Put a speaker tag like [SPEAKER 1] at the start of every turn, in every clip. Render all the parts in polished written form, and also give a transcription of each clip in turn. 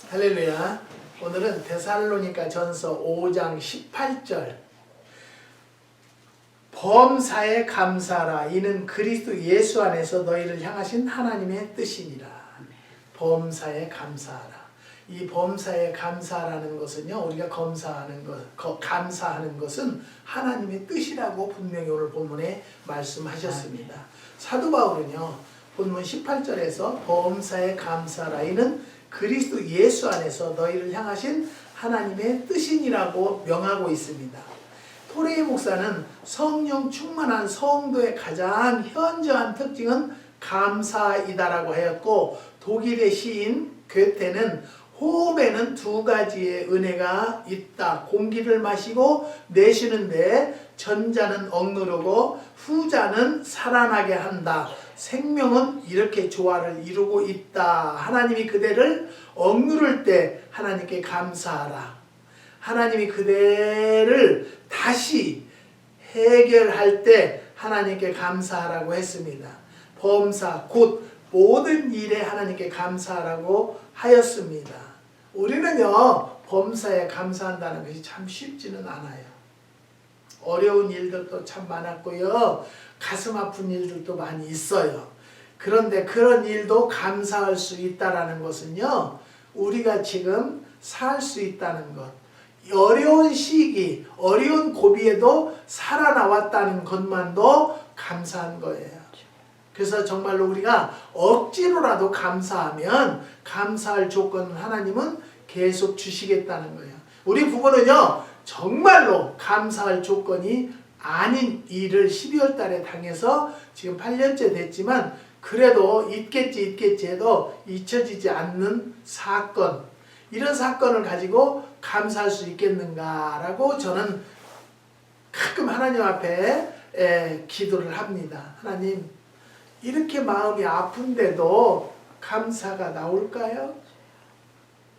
[SPEAKER 1] 할렐루야. 오늘은 데살로니가 전서 5장 18절. 범사에 감사하라. 이는 그리스도 예수 안에서 너희를 향하신 하나님의 뜻이니라. 범사에 감사하라. 이 범사에 감사라는 것은요, 우리가 감사하는 것은 하나님의 뜻이라고 분명히 오늘 본문에 말씀하셨습니다. 사도 바울은요, 본문 18절에서 범사에 감사하라. 이는 그리스도 예수 안에서 너희를 향하신 하나님의 뜻이니라고 명하고 있습니다. 토레이 목사는 성령 충만한 성도의 가장 현저한 특징은 감사이다라고 하였고, 독일의 시인 괴테는 호흡에는 두 가지의 은혜가 있다. 공기를 마시고 내쉬는데 전자는 억누르고 후자는 살아나게 한다. 생명은 이렇게 조화를 이루고 있다. 하나님이 그대를 억누를 때 하나님께 감사하라. 하나님이 그대를 다시 해결할 때 하나님께 감사하라고 했습니다. 범사 곧 모든 일에 하나님께 감사하라고 하였습니다. 우리는요, 범사에 감사한다는 것이 참 쉽지는 않아요. 어려운 일들도 참 많았고요, 가슴 아픈 일들도 많이 있어요. 그런데 그런 일도 감사할 수 있다는 것은요, 우리가 지금 살 수 있다는 것, 어려운 시기, 어려운 고비에도 살아나왔다는 것만도 감사한 거예요. 그래서 정말로 우리가 억지로라도 감사하면 감사할 조건은 하나님은 계속 주시겠다는 거예요. 우리 부부는요, 정말로 감사할 조건이 아닌 일을 12월 달에 당해서 지금 8년째 됐지만, 그래도 있겠지 해도 잊혀지지 않는 사건, 이런 사건을 가지고 감사할 수 있겠는가라고 저는 가끔 하나님 앞에 기도를 합니다. 하나님, 이렇게 마음이 아픈데도 감사가 나올까요?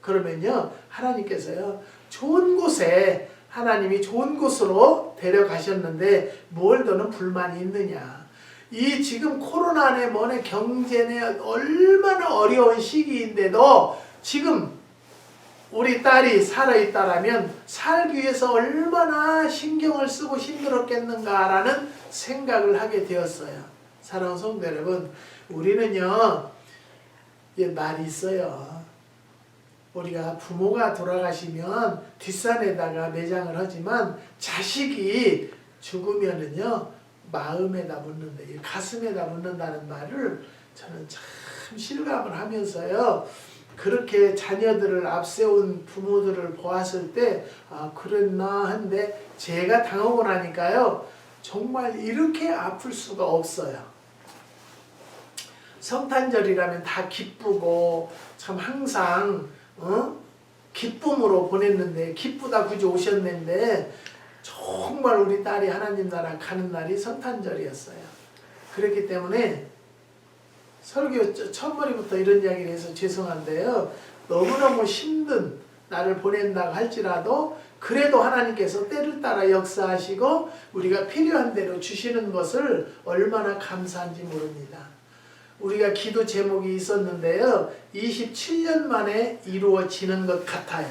[SPEAKER 1] 그러면요, 하나님께서요, 좋은 곳에, 하나님이 좋은 곳으로 데려가셨는데 뭘 너는 불만이 있느냐. 이 지금 코로나네 뭐네 경제네 얼마나 어려운 시기인데도 지금 우리 딸이 살아있다라면 살기 위해서 얼마나 신경을 쓰고 힘들었겠는가라는 생각을 하게 되었어요. 사랑하는 성도 여러분, 우리는요, 말이 있어요. 우리가 부모가 돌아가시면 뒷산에다가 매장을 하지만 자식이 죽으면은요, 마음에다 묻는다, 가슴에다 묻는다는 말을 저는 참 실감을 하면서요, 그렇게 자녀들을 앞세운 부모들을 보았을 때 그랬나 한데, 제가 당하고 나니까요, 정말 이렇게 아플 수가 없어요. 성탄절이라면 다 기쁘고 참 항상 기쁨으로 보냈는데, 기쁘다 굳이 오셨는데 정말 우리 딸이 하나님 나라 가는 날이 성탄절이었어요. 그렇기 때문에 설교 첫머리부터 이런 이야기를 해서 죄송한데요, 너무너무 힘든 날을 보낸다고 할지라도 그래도 하나님께서 때를 따라 역사하시고 우리가 필요한 대로 주시는 것을 얼마나 감사한지 모릅니다. 우리가 기도 제목이 있었는데요, 27년 만에 이루어지는 것 같아요.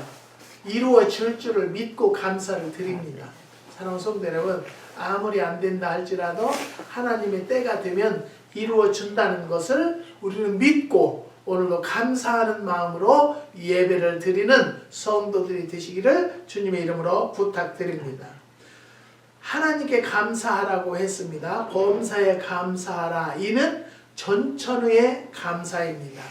[SPEAKER 1] 이루어질 줄을 믿고 감사를 드립니다. 사랑하는 성도 여러분, 아무리 안 된다 할지라도 하나님의 때가 되면 이루어진다는 것을 우리는 믿고 오늘도 감사하는 마음으로 예배를 드리는 성도들이 되시기를 주님의 이름으로 부탁드립니다. 하나님께 감사하라고 했습니다. 범사에 감사하라. 이는 전천후의 감사입니다.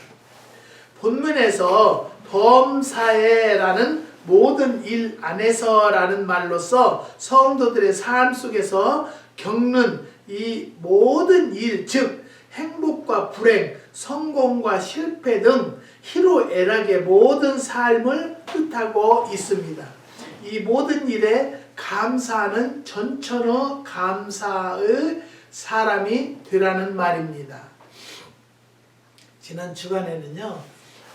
[SPEAKER 1] 본문에서 범사에라는 모든 일 안에서라는 말로써 성도들의 삶 속에서 겪는 이 모든 일, 즉 행복과 불행, 성공과 실패 등 희로애락의 모든 삶을 뜻하고 있습니다. 이 모든 일에 감사하는 전천후 감사의 사람이 되라는 말입니다. 지난 주간에는요,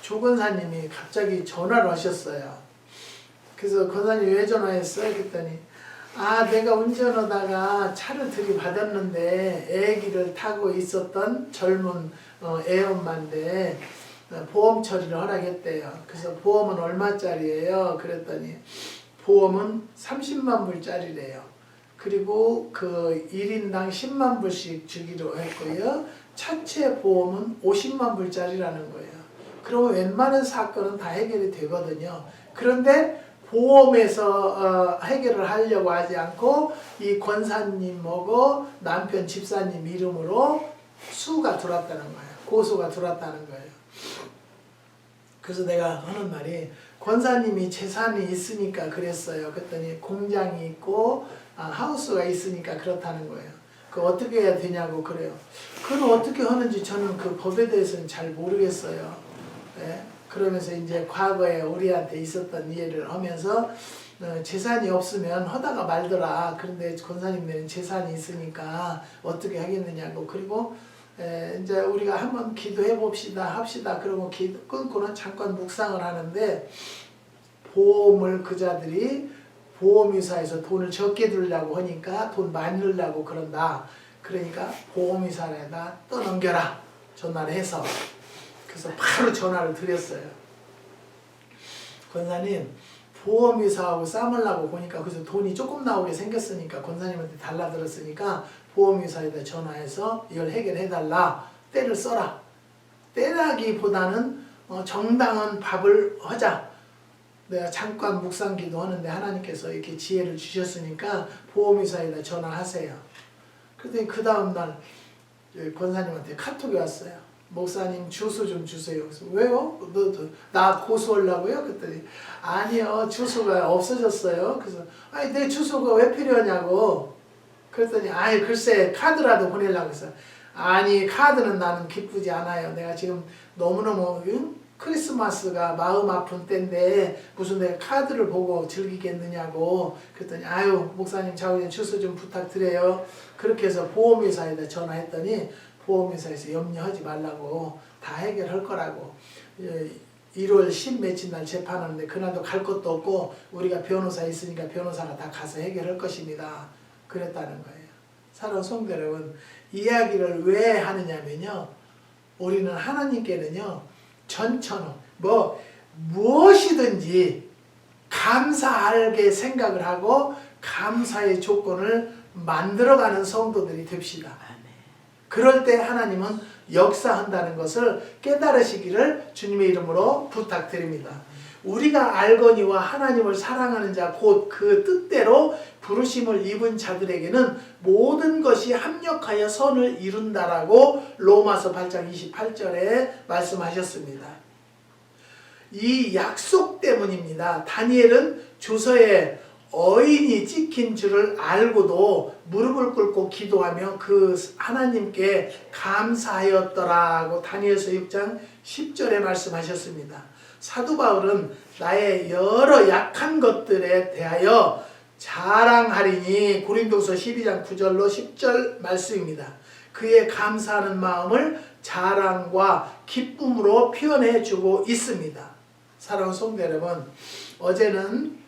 [SPEAKER 1] 조 권사님이 갑자기 전화를 하셨어요. 그래서 권사님 왜 전화했어요? 그랬더니 내가 운전하다가 차를 들이받았는데 애기를 타고 있었던 젊은 애엄마인데 보험 처리를 허락했대요. 그래서 보험은 얼마짜리예요? 그랬더니 보험은 30만 불짜리래요. 그리고 그 1인당 10만 불씩 주기로 했고요. 차체 보험은 50만 불짜리라는 거예요. 그러면 웬만한 사건은 다 해결이 되거든요. 그런데 보험에서 해결을 하려고 하지 않고 이 권사님하고 남편 집사님 이름으로 수가 들어왔다는 거예요. 고소가 들어왔다는 거예요. 그래서 내가 하는 말이 권사님이 재산이 있으니까 그랬어요. 그랬더니 공장이 있고 하우스가 있으니까 그렇다는 거예요. 그 어떻게 해야 되냐고 그래요. 그건 어떻게 하는지 저는 그 법에 대해서는 잘 모르겠어요. 네? 그러면서 이제 과거에 우리한테 있었던 이해를 하면서 재산이 없으면 하다가 말더라. 그런데 권사님들은 재산이 있으니까 어떻게 하겠느냐고. 그리고 이제 우리가 한번 기도해 봅시다 합시다. 그러고 기도 끊고는 잠깐 묵상을 하는데 보험을 그자들이 보험회사에서 돈을 적게 들려고 하니까 돈 많이 넣으려고 그런다. 그러니까 보험회사에다 떠넘겨라. 전화를 해서. 그래서 바로 전화를 드렸어요. 권사님 보험회사하고 싸우려고 보니까 그래서 돈이 조금 나오게 생겼으니까 권사님한테 달라들었으니까 보험회사에다 전화해서 이걸 해결해달라. 때를 써라. 때라기보다는 정당한 밥을 하자. 내가 잠깐 묵상기도 하는데 하나님께서 이렇게 지혜를 주셨으니까 보험회사에다 전화하세요. 그랬더니 그 다음날 권사님한테 카톡이 왔어요. 목사님 주소 좀 주세요. 그래서 왜요? 나 고소하려고요? 그랬더니 아니요, 주소가 없어졌어요. 그래서 아니 내 주소가 왜 필요하냐고. 그랬더니 아이 글쎄 카드라도 보내려고 해서 아니 카드는 나는 기쁘지 않아요. 내가 지금 너무너무 크리스마스가 마음 아픈 때인데 무슨 내가 카드를 보고 즐기겠느냐고. 그랬더니 아유 목사님 자꾸 주소 좀 부탁드려요. 그렇게 해서 보험회사에다 전화했더니 보험회사에서 염려하지 말라고 다 해결할 거라고. 1월 10 며칠 날 재판하는데 그날도 갈 것도 없고 우리가 변호사 있으니까 변호사가 다 가서 해결할 것입니다. 그랬다는 거예요. 사랑하는 성도 여러분, 이야기를 왜 하느냐면요. 우리는 하나님께는요. 전천후 무엇이든지 감사하게 생각을 하고 감사의 조건을 만들어가는 성도들이 됩시다. 그럴 때 하나님은 역사한다는 것을 깨달으시기를 주님의 이름으로 부탁드립니다. 우리가 알거니와 하나님을 사랑하는 자 곧 그 뜻대로 부르심을 입은 자들에게는 모든 것이 합력하여 선을 이룬다라고 로마서 8장 28절에 말씀하셨습니다. 이 약속 때문입니다. 다니엘은 주서에 어인이 찍힌 줄을 알고도 무릎을 꿇고 기도하며 그 하나님께 감사하였더라고 다니엘서 6장 10절에 말씀하셨습니다. 사도 바울은 나의 여러 약한 것들에 대하여 자랑하리니 고린도서 12장 9절로 10절 말씀입니다. 그의 감사하는 마음을 자랑과 기쁨으로 표현해 주고 있습니다. 사랑하는 성도 여러분, 어제는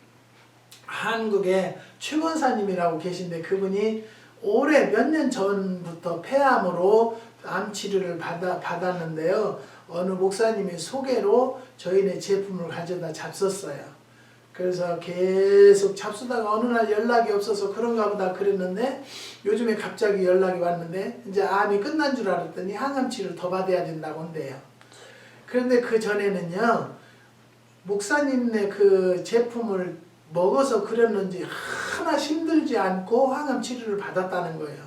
[SPEAKER 1] 한국에 최권사님이라고 계신데 그분이 올해 몇 년 전부터 폐암으로 암 치료를 받았는데요. 어느 목사님의 소개로 저희네 제품을 가져다 잡섰어요. 그래서 계속 잡수다가 어느 날 연락이 없어서 그런가 보다 그랬는데 요즘에 갑자기 연락이 왔는데 이제 암이 끝난 줄 알았더니 항암 치료를 더 받아야 된다고 한대요. 그런데 그 전에는요. 목사님네 그 제품을 먹어서 그랬는지 하나 힘들지 않고 항암 치료를 받았다는 거예요.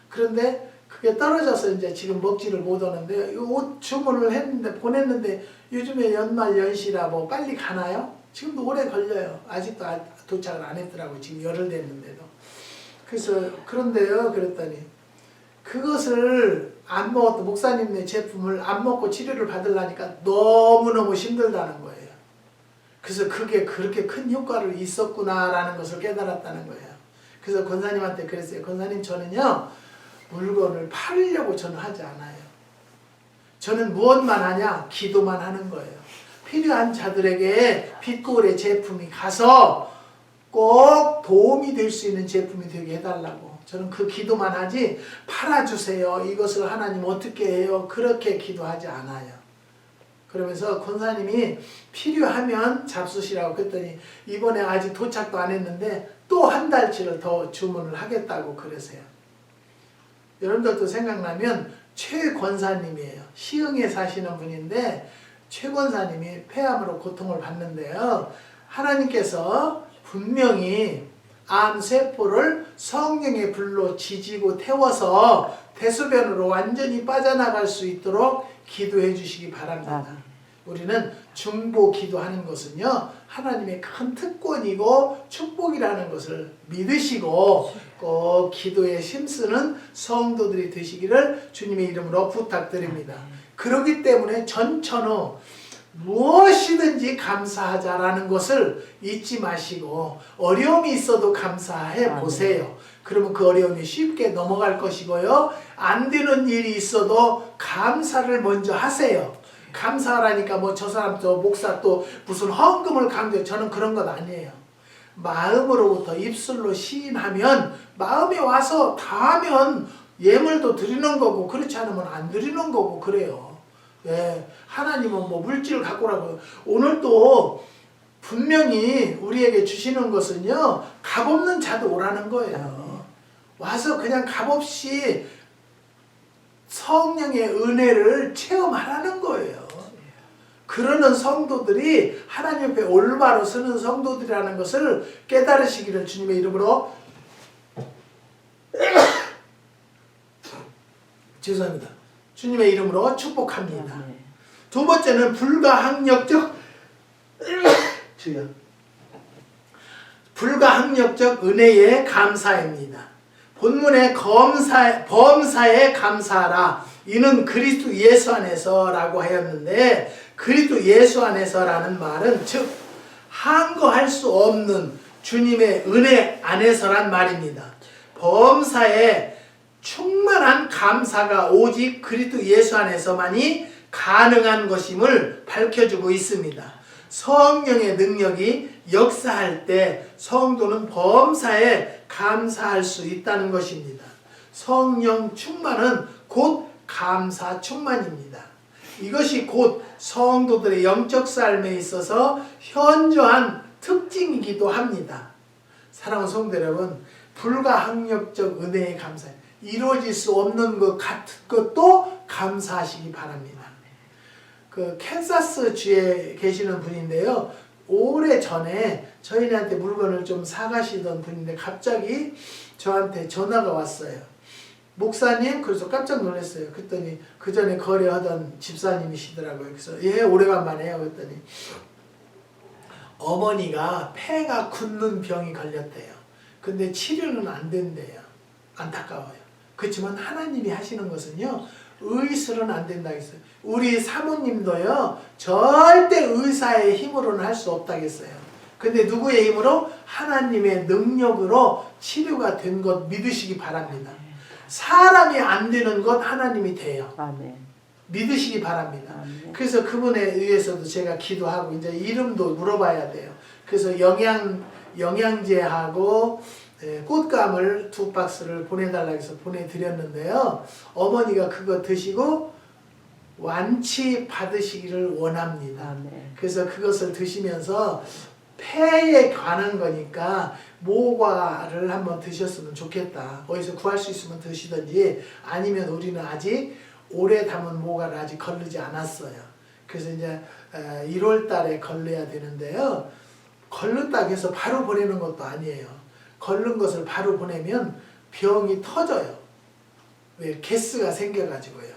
[SPEAKER 1] 그런데 그게 떨어져서 이제 지금 먹지를 못하는데 옷 주문을 했는데 보냈는데 요즘에 연말 연시라 뭐 빨리 가나요? 지금도 오래 걸려요. 아직도 도착을 안 했더라고요. 지금 열흘 됐는데도. 그래서 그런데요. 그랬더니 그것을 안 먹었던 목사님네 제품을 안 먹고 치료를 받으려니까 너무너무 힘들다는 거예요. 그래서 그게 그렇게 큰 효과를 있었구나라는 것을 깨달았다는 거예요. 그래서 권사님한테 그랬어요. 권사님 저는요. 물건을 팔려고 저는 하지 않아요. 저는 무엇만 하냐? 기도만 하는 거예요. 필요한 자들에게 빛고울의 제품이 가서 꼭 도움이 될 수 있는 제품이 되게 해달라고. 저는 그 기도만 하지 팔아주세요. 이것을 하나님 어떻게 해요? 그렇게 기도하지 않아요. 그러면서 권사님이 필요하면 잡수시라고 그랬더니 이번에 아직 도착도 안 했는데 또 한 달치를 더 주문을 하겠다고 그러세요. 여러분들도 생각나면 최 권사님이에요. 시흥에 사시는 분인데 최 권사님이 폐암으로 고통을 받는데요. 하나님께서 분명히 암세포를 성령의 불로 지지고 태워서 대소변으로 완전히 빠져나갈 수 있도록 기도해 주시기 바랍니다. 우리는 중보 기도하는 것은요, 하나님의 큰 특권이고 축복이라는 것을 믿으시고 꼭 기도에 힘쓰는 성도들이 되시기를 주님의 이름으로 부탁드립니다. 그렇기 때문에 전천후 무엇이든지 감사하자라는 것을 잊지 마시고 어려움이 있어도 감사해 보세요. 그러면 그 어려움이 쉽게 넘어갈 것이고요. 안 되는 일이 있어도 감사를 먼저 하세요. 감사하라니까 뭐 저 사람 저 목사 또 무슨 헌금을 강조해. 저는 그런 건 아니에요. 마음으로부터 입술로 시인하면 마음에 와서 다 하면 예물도 드리는 거고 그렇지 않으면 안 드리는 거고 그래요. 예, 하나님은 뭐 물질을 갖고 오라고. 오늘 또 분명히 우리에게 주시는 것은요, 값없는 자도 오라는 거예요. 와서 그냥 값없이 성령의 은혜를 체험하라는 거예요. 그러는 성도들이 하나님 옆에 올바로 서는 성도들이라는 것을 깨달으시기를 주님의 이름으로 죄송합니다. 주님의 이름으로 축복합니다. 두 번째는 불가항력적 불가항력적 은혜의 감사입니다. 본문의 범사에 감사하라. 이는 그리스도 예수 안에서 라고 하였는데 그리스도 예수 안에서라는 말은 즉 한거할 수 없는 주님의 은혜 안에서란 말입니다. 범사에 충만한 감사가 오직 그리스도 예수 안에서만이 가능한 것임을 밝혀주고 있습니다. 성령의 능력이 역사할 때 성도는 범사에 감사할 수 있다는 것입니다. 성령 충만은 곧 감사 충만입니다. 이것이 곧 성도들의 영적 삶에 있어서 현저한 특징이기도 합니다. 사랑하는 성도 여러분, 불가항력적 은혜의 감사, 이루어질 수 없는 것 같은 것도 감사하시기 바랍니다. 그 캔사스 주에 계시는 분인데요. 오래전에 저희한테 물건을 좀 사가시던 분인데 갑자기 저한테 전화가 왔어요. 목사님, 그래서 깜짝 놀랐어요. 그랬더니 그 전에 거래하던 집사님이시더라고요. 그래서 예, 오래간만에요. 그랬더니 어머니가 폐가 굳는 병이 걸렸대요. 근데 치료는 안 된대요. 안타까워요. 그렇지만 하나님이 하시는 것은요, 의술은 안 된다 했어요. 우리 사모님도요, 절대 의사의 힘으로는 할 수 없다고 했어요. 근데 누구의 힘으로? 하나님의 능력으로 치료가 된 것 믿으시기 바랍니다. 사람이 안 되는 것 하나님이 돼요.
[SPEAKER 2] 아멘.
[SPEAKER 1] 믿으시기 바랍니다.
[SPEAKER 2] 아멘.
[SPEAKER 1] 그래서 그분에 의해서도 제가 기도하고 이제 이름도 물어봐야 돼요. 그래서 영양제하고 꽃감을 2박스를 보내달라고 해서 보내드렸는데요. 어머니가 그거 드시고 완치 받으시기를 원합니다.
[SPEAKER 2] 아멘.
[SPEAKER 1] 그래서 그것을 드시면서 폐에 관한 거니까 모과를 한번 드셨으면 좋겠다. 어디서 구할 수 있으면 드시든지 아니면 우리는 아직 오래 담은 모과를 아직 걸르지 않았어요. 그래서 이제 1월 달에 걸러야 되는데요. 걸른다고 해서 바로 보내는 것도 아니에요. 걸른 것을 바로 보내면 병이 터져요. 왜? 가스가 생겨가지고요.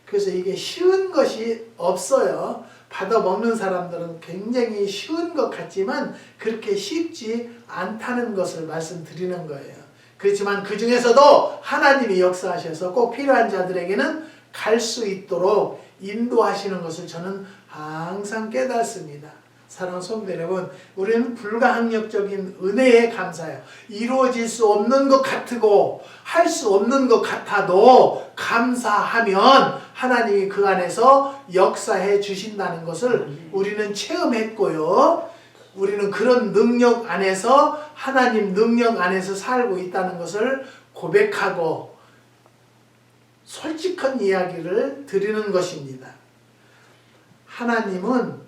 [SPEAKER 1] 그래서 이게 쉬운 것이 없어요. 받아 먹는 사람들은 굉장히 쉬운 것 같지만 그렇게 쉽지 않다는 것을 말씀드리는 거예요. 그렇지만 그 중에서도 하나님이 역사하셔서 꼭 필요한 자들에게는 갈 수 있도록 인도하시는 것을 저는 항상 깨닫습니다. 사랑하는 성도 여러분, 우리는 불가항력적인 은혜에 감사해요. 이루어질 수 없는 것 같고 할 수 없는 것 같아도 감사하면 하나님이 그 안에서 역사해 주신다는 것을 우리는 체험했고요. 우리는 그런 능력 안에서 하나님 능력 안에서 살고 있다는 것을 고백하고 솔직한 이야기를 드리는 것입니다. 하나님은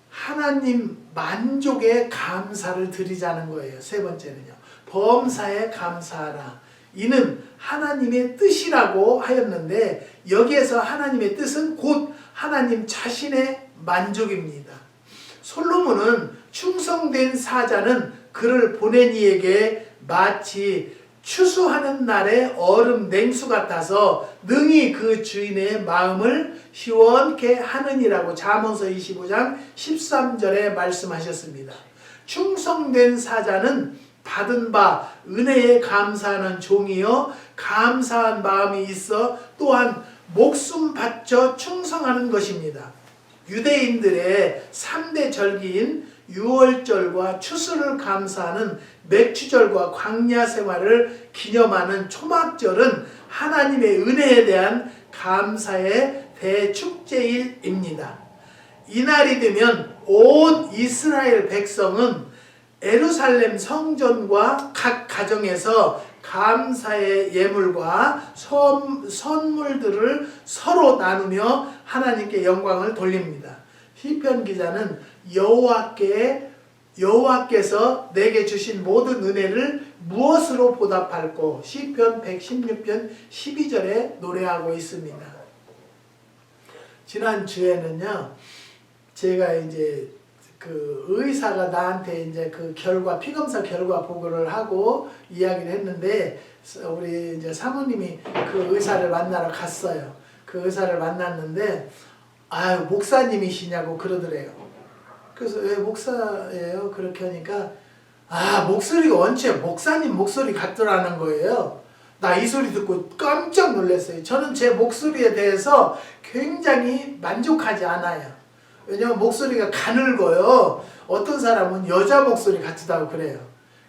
[SPEAKER 1] 하나님 만족에 감사를 드리자는 거예요. 세 번째는요. 범사에 감사하라. 이는 하나님의 뜻이라고 하였는데 여기에서 하나님의 뜻은 곧 하나님 자신의 만족입니다. 솔로몬은 충성된 사자는 그를 보낸 이에게 마치 추수하는 날의 얼음 냉수 같아서 능히 그 주인의 마음을 시원케 하느니라고 잠언서 25장 13절에 말씀하셨습니다. 충성된 사자는 받은 바 은혜에 감사하는 종이요 감사한 마음이 있어 또한 목숨 바쳐 충성하는 것입니다. 유대인들의 3대 절기인 유월절과 추수를 감사하는 맥추절과 광야 생활을 기념하는 초막절은 하나님의 은혜에 대한 감사의 대축제일입니다. 이날이 되면 온 이스라엘 백성은 예루살렘 성전과 각 가정에서 감사의 예물과 선물들을 서로 나누며 하나님께 영광을 돌립니다. 시편 기자는 여호와께서 내게 주신 모든 은혜를 무엇으로 보답할꼬 시편 116편 12절에 노래하고 있습니다. 지난주에는요 제가 이제 그 의사가 나한테 이제 그 피검사 결과 보고를 하고 이야기를 했는데 우리 이제 사모님이 그 의사를 만나러 갔어요. 그 의사를 만났는데 아유 목사님이시냐고 그러더래요. 그래서 왜 목사예요? 그렇게 하니까 목소리가 원체 목사님 목소리 같더라는 거예요. 나 이 소리 듣고 깜짝 놀랐어요. 저는 제 목소리에 대해서 굉장히 만족하지 않아요. 왜냐면 목소리가 가늘고요. 어떤 사람은 여자 목소리 같다고 그래요.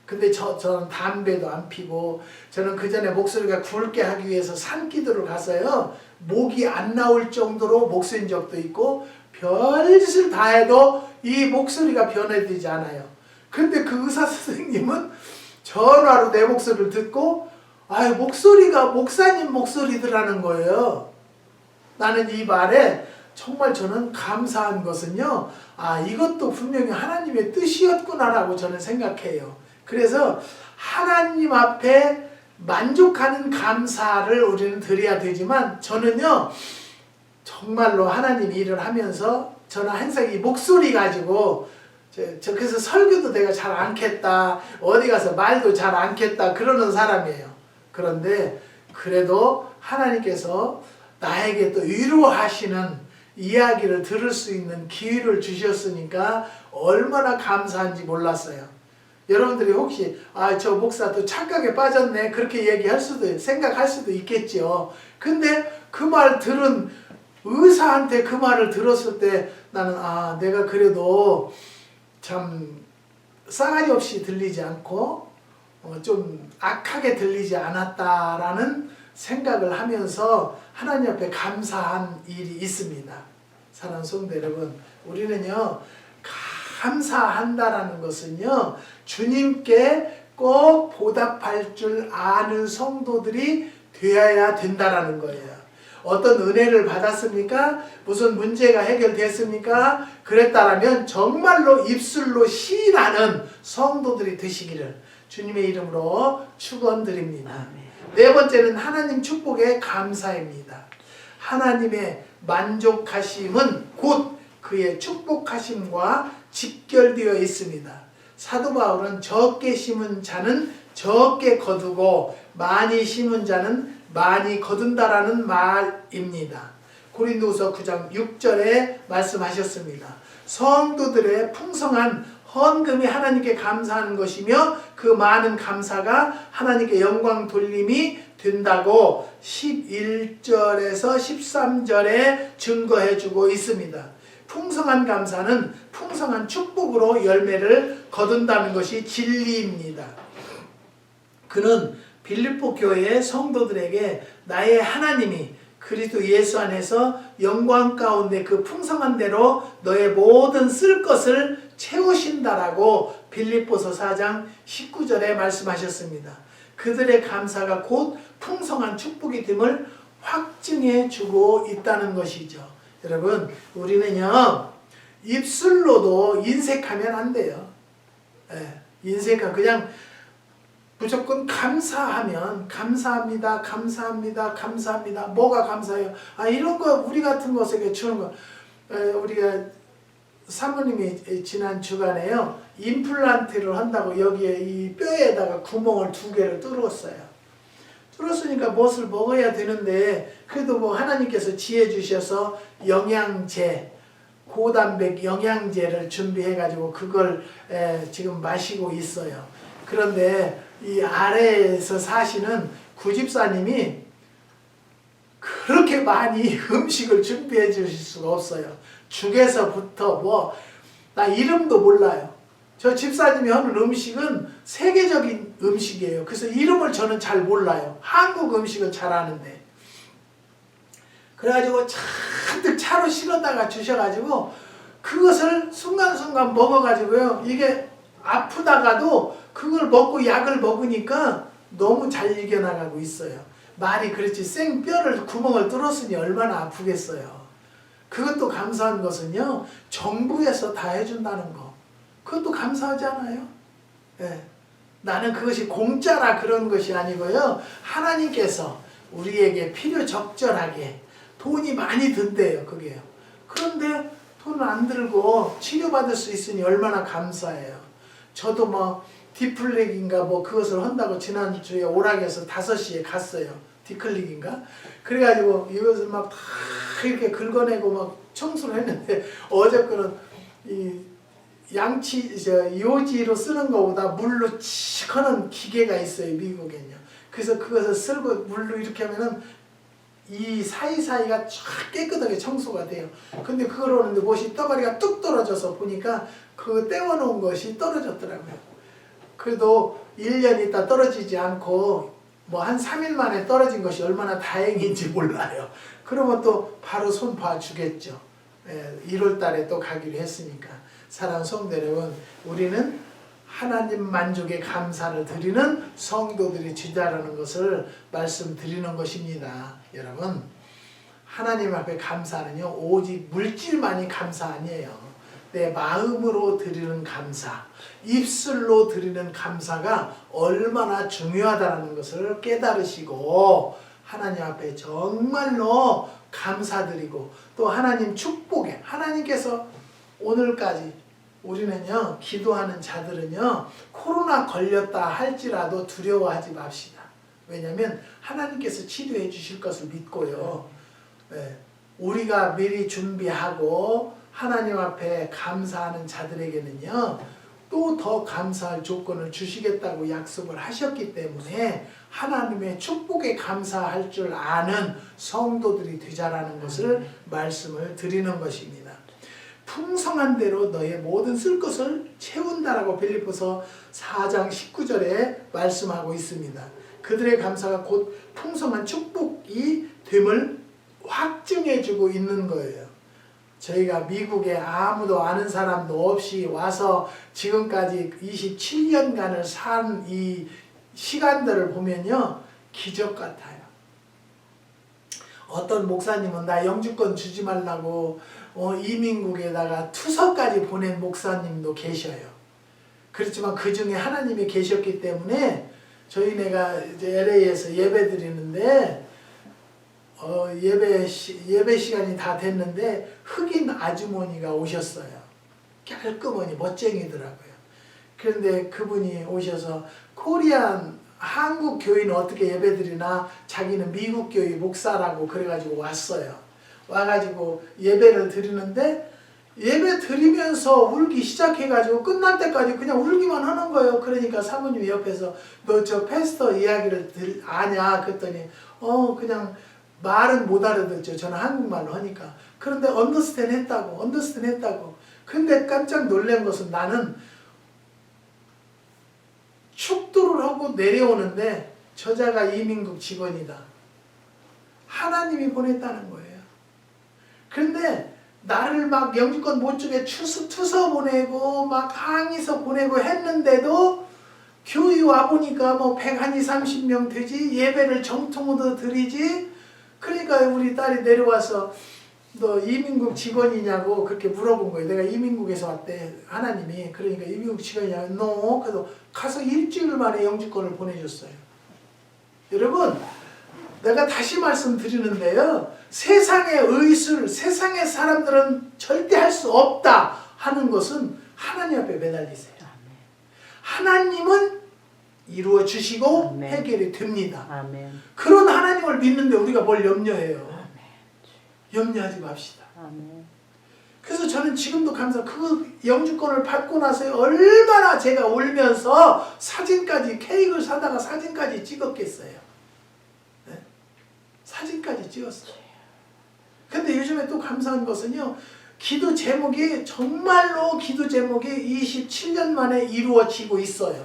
[SPEAKER 1] 근데 저는 담배도 안 피고 저는 그 전에 목소리가 굵게 하기 위해서 산기도를 가서요. 목이 안 나올 정도로 목소리인 적도 있고 별짓을 다 해도 이 목소리가 변화되지 않아요. 근데 그 의사 선생님은 전화로 내 목소리를 듣고 목소리가 목사님 목소리더라는 거예요. 나는 이 말에 정말 저는 감사한 것은요. 이것도 분명히 하나님의 뜻이었구나라고 저는 생각해요. 그래서 하나님 앞에 만족하는 감사를 우리는 드려야 되지만 저는요. 정말로 하나님 일을 하면서 저는 항상 이 목소리 가지고 그래서 설교도 내가 잘 않겠다. 어디 가서 말도 잘 않겠다. 그러는 사람이에요. 그런데 그래도 하나님께서 나에게 또 위로하시는 이야기를 들을 수 있는 기회를 주셨으니까 얼마나 감사한지 몰랐어요. 여러분들이 혹시 저 목사도 착각에 빠졌네 그렇게 얘기할 수도 생각할 수도 있겠죠. 근데 그 말 들은 의사한테 그 말을 들었을 때 나는 내가 그래도 참 싸가지 없이 들리지 않고 좀 악하게 들리지 않았다라는 생각을 하면서 하나님 앞에 감사한 일이 있습니다. 사랑하는 성도 여러분, 우리는요 감사한다라는 것은요 주님께 꼭 보답할 줄 아는 성도들이 되어야 된다라는 거예요. 어떤 은혜를 받았습니까? 무슨 문제가 해결됐습니까? 그랬다라면 정말로 입술로 시인하는 성도들이 되시기를 주님의 이름으로 축원드립니다. 아멘. 네 번째는 하나님 축복의 감사입니다. 하나님의 만족하심은 곧 그의 축복하심과 직결되어 있습니다. 사도 바울은 적게 심은 자는 적게 거두고 많이 심은 자는 많이 거둔다라는 말입니다. 고린도후서 9장 6절에 말씀하셨습니다. 성도들의 풍성한 헌금이 하나님께 감사하는 것이며 그 많은 감사가 하나님께 영광 돌림이 된다고 11절에서 13절에 증거해주고 있습니다. 풍성한 감사는 풍성한 축복으로 열매를 거둔다는 것이 진리입니다. 그는 빌립보 교회의 성도들에게 나의 하나님이 그리스도 예수 안에서 영광 가운데 그 풍성한 대로 너의 모든 쓸 것을 채우신다라고 빌립보서 4장 19절에 말씀하셨습니다. 그들의 감사가 곧 풍성한 축복이 됨을 확증해 주고 있다는 것이죠. 여러분, 우리는요, 입술로도 인색하면 안 돼요. 예, 인색하 그냥 무조건 감사하면 감사합니다, 감사합니다, 감사합니다. 뭐가 감사해요? 아, 이런 거 우리 같은 것에게 주는 거. 우리가 사모님이 지난 주간에요, 임플란트를 한다고 여기에 이 뼈에다가 구멍을 2개를 뚫었어요. 뚫었으니까 무엇을 먹어야 되는데, 그래도 뭐 하나님께서 지혜 주셔서 영양제, 고단백 영양제를 준비해가지고 그걸 지금 마시고 있어요. 그런데 이 아래에서 사시는 구집사님이 그렇게 많이 음식을 준비해 주실 수가 없어요. 죽에서부터 뭐, 나 이름도 몰라요. 저 집사님이 하는 음식은 세계적인 음식이에요. 그래서 이름을 저는 잘 몰라요. 한국 음식은 잘 아는데. 그래가지고 잔뜩 차로 실어다가 주셔가지고 그것을 순간순간 먹어가지고요, 이게 아프다가도 그걸 먹고 약을 먹으니까 너무 잘 이겨나가고 있어요. 말이 그렇지, 생뼈를 구멍을 뚫었으니 얼마나 아프겠어요. 그것도 감사한 것은요, 정부에서 다 해준다는 거, 그것도 감사하지 않아요? 예. 나는 그것이 공짜라 그런 것이 아니고요, 하나님께서 우리에게 필요 적절하게 돈이 많이 든대요, 그게요. 그런데 돈을 안 들고 치료받을 수 있으니 얼마나 감사해요. 저도 뭐 디플렉인가 뭐 그것을 한다고 지난주에 오락에서 5시에 갔어요. 디클릭인가? 그래가지고 이것을 막 다 이렇게 긁어내고 막 청소를 했는데, 어제 거는 이 요지로 쓰는 것보다 물로 칙 하는 기계가 있어요, 미국에는요. 그래서 그것을 쓸고 물로 이렇게 하면은 이 사이사이가 쫙 깨끗하게 청소가 돼요. 근데 그걸 오는데 못이 떠가리가 뚝 떨어져서 보니까 그 떼어놓은 것이 떨어졌더라고요. 그래도 1년 있다 떨어지지 않고 뭐 한 3일 만에 떨어진 것이 얼마나 다행인지 몰라요. 그러면 또 바로 손 봐주겠죠. 1월 달에 또 가기로 했으니까. 사랑하는 성도 여러분, 우리는 하나님 만족에 감사를 드리는 성도들이 되자라는 것을 말씀드리는 것입니다. 여러분, 하나님 앞에 감사는요, 오직 물질만이 감사 아니에요. 내 마음으로 드리는 감사, 입술로 드리는 감사가 얼마나 중요하다는 것을 깨달으시고 하나님 앞에 정말로 감사드리고, 또 하나님 축복에, 하나님께서 오늘까지 우리는요, 기도하는 자들은요, 코로나 걸렸다 할지라도 두려워하지 맙시다. 왜냐하면 하나님께서 치료해 주실 것을 믿고요, 우리가 미리 준비하고 하나님 앞에 감사하는 자들에게는요, 또 더 감사할 조건을 주시겠다고 약속을 하셨기 때문에 하나님의 축복에 감사할 줄 아는 성도들이 되자라는 것을 말씀을 드리는 것입니다. 풍성한 대로 너의 모든 쓸 것을 채운다라고 빌립보서 4장 19절에 말씀하고 있습니다. 그들의 감사가 곧 풍성한 축복이 됨을 확증해주고 있는 거예요. 저희가 미국에 아무도 아는 사람도 없이 와서 지금까지 27년간을 산 이 시간들을 보면요, 기적 같아요. 어떤 목사님은 나 영주권 주지 말라고 이민국에다가 투서까지 보낸 목사님도 계셔요. 그렇지만 그 중에 하나님이 계셨기 때문에 저희네가 이제 LA에서 예배 드리는데 예배 시간이 다 됐는데 흑인 아주머니가 오셨어요. 깔끔하니 멋쟁이더라고요. 그런데 그분이 오셔서 코리안 한국 교인은 어떻게 예배드리나, 자기는 미국 교회 목사라고 그래가지고 왔어요. 와가지고 예배를 드리는데 예배 드리면서 울기 시작해가지고 끝날 때까지 그냥 울기만 하는 거예요. 그러니까 사모님이 옆에서 너 저 패스터 이야기를 아냐? 그랬더니 그냥 말은 못 알아듣죠. 저는 한국말로 하니까. 그런데 언더스탠 했다고. 근데 깜짝 놀란 것은, 나는 축도를 하고 내려오는데 저자가 이민국 직원이다. 하나님이 보냈다는 거예요. 그런데 나를 막 영주권 못 주게 투서 보내고 막 항의서 보내고 했는데도 교회 와보니까 뭐 120, 30명 되지, 예배를 정통으로 드리지. 그러니까 우리 딸이 내려와서 너 이민국 직원이냐고 그렇게 물어본 거예요. 내가 이민국에서 왔대 하나님이. 그러니까 이민국 직원이냐? No. 그래서 가서 일주일 만에 영주권을 보내줬어요. 여러분 내가 다시 말씀드리는데요. 세상의 의술, 세상의 사람들은 절대 할 수 없다 하는 것은 하나님 앞에 매달리세요. 하나님은 이루어 주시고
[SPEAKER 2] 아멘.
[SPEAKER 1] 해결이 됩니다.
[SPEAKER 2] 아멘.
[SPEAKER 1] 그런 하나님을 믿는데 우리가 뭘 염려해요? 염려하지 맙시다.
[SPEAKER 2] 아멘.
[SPEAKER 1] 그래서 저는 지금도 감사, 그 영주권을 받고 나서 얼마나 제가 울면서 사진까지, 케이크를 사다가 사진까지 찍었겠어요. 네? 사진까지 찍었어요. 근데 요즘에 또 감사한 것은요, 기도 제목이 정말로 기도 제목이 27년 만에 이루어지고 있어요.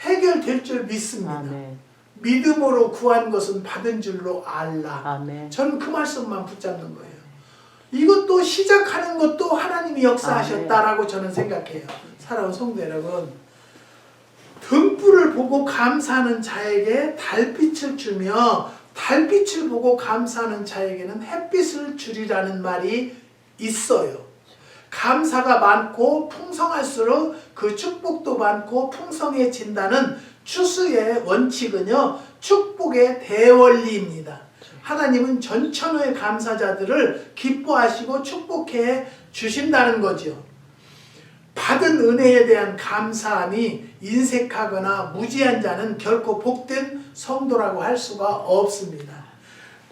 [SPEAKER 1] 해결될 줄 믿습니다.
[SPEAKER 2] 아멘.
[SPEAKER 1] 믿음으로 구한 것은 받은 줄로 알라.
[SPEAKER 2] 아멘.
[SPEAKER 1] 저는 그 말씀만 붙잡는 거예요. 이것도 시작하는 것도 하나님이 역사하셨다라고 저는 생각해요. 사랑하는 성도 여러분, 등불을 보고 감사하는 자에게 달빛을 주며 달빛을 보고 감사하는 자에게는 햇빛을 주리라는 말이 있어요. 감사가 많고 풍성할수록 그 축복도 많고 풍성해진다는 추수의 원칙은요, 축복의 대원리입니다. 하나님은 전천후의 감사자들을 기뻐하시고 축복해 주신다는 거죠. 받은 은혜에 대한 감사함이 인색하거나 무지한 자는 결코 복된 성도라고 할 수가 없습니다.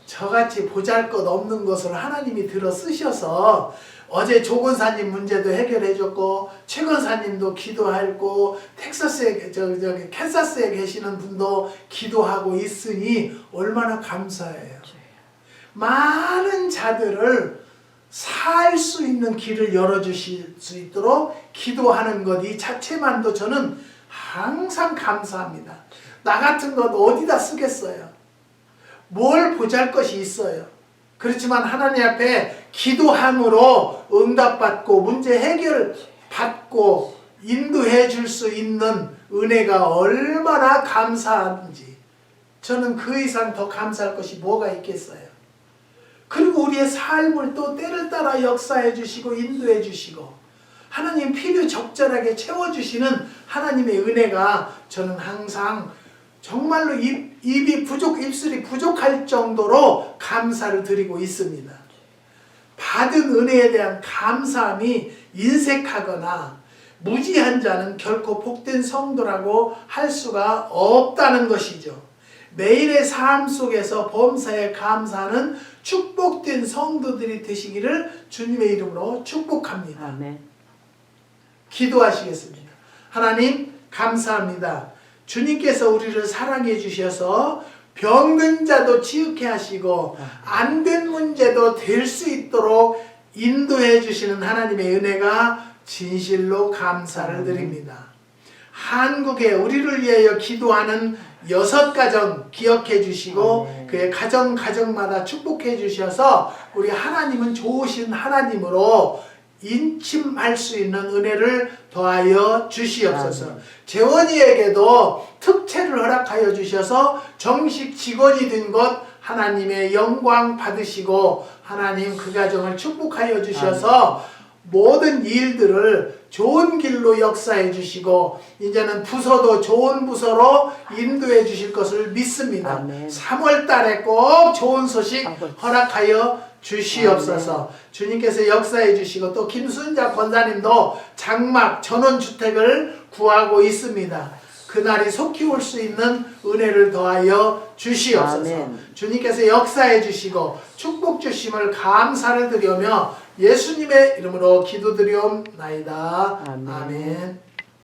[SPEAKER 1] 저같이 보잘것없는 것을 하나님이 들어 쓰셔서 어제 조건사님 문제도 해결해 줬고 최 권사님도 기도하고 텍사스에 캔사스에 계시는 분도 기도하고 있으니 얼마나 감사해요. 많은 자들을 살 수 있는 길을 열어주실 수 있도록 기도하는 것 이 자체만도 저는 항상 감사합니다. 나 같은 것 어디다 쓰겠어요? 뭘 보잘것이 있어요? 그렇지만 하나님 앞에 기도함으로 응답받고 문제 해결받고 인도해 줄 수 있는 은혜가 얼마나 감사한지 저는 그 이상 더 감사할 것이 뭐가 있겠어요. 그리고 우리의 삶을 또 때를 따라 역사해 주시고 인도해 주시고 하나님 필요 적절하게 채워주시는 하나님의 은혜가 저는 항상 정말로 입술이 부족할 정도로 감사를 드리고 있습니다. 받은 은혜에 대한 감사함이 인색하거나 무지한 자는 결코 복된 성도라고 할 수가 없다는 것이죠. 매일의 삶 속에서 범사에 감사하는 축복된 성도들이 되시기를 주님의 이름으로 축복합니다.
[SPEAKER 2] 아멘.
[SPEAKER 1] 기도하시겠습니다. 하나님 감사합니다. 주님께서 우리를 사랑해 주셔서 병든 자도 치유케 하시고 안 된 문제도 될 수 있도록 인도해 주시는 하나님의 은혜가 진실로 감사를 드립니다. 한국에 우리를 위하여 기도하는 6가정 기억해 주시고 그의 가정마다 축복해 주셔서 우리 하나님은 좋으신 하나님으로 인침할 수 있는 은혜를 더하여 주시옵소서. 재원이에게도 특채를 허락하여 주셔서 정식 직원이 된 것 하나님의 영광 받으시고 하나님 그 가정을 축복하여 주셔서 모든 일들을 좋은 길로 역사해 주시고 이제는 부서도 좋은 부서로 인도해 주실 것을 믿습니다.
[SPEAKER 2] 아멘.
[SPEAKER 1] 3월 달에 꼭 좋은 소식 허락하여 주시옵소서.
[SPEAKER 2] 아멘.
[SPEAKER 1] 주님께서 역사해 주시고 또 김순자 권사님도 장막 전원주택을 구하고 있습니다. 그날이 속히 올 수 있는 은혜를 더하여 주시옵소서.
[SPEAKER 2] 아멘.
[SPEAKER 1] 주님께서 역사해 주시고 축복 주심을 감사를 드리며 예수님의 이름으로 기도드리옵나이다.
[SPEAKER 2] 아멘.
[SPEAKER 1] 아멘.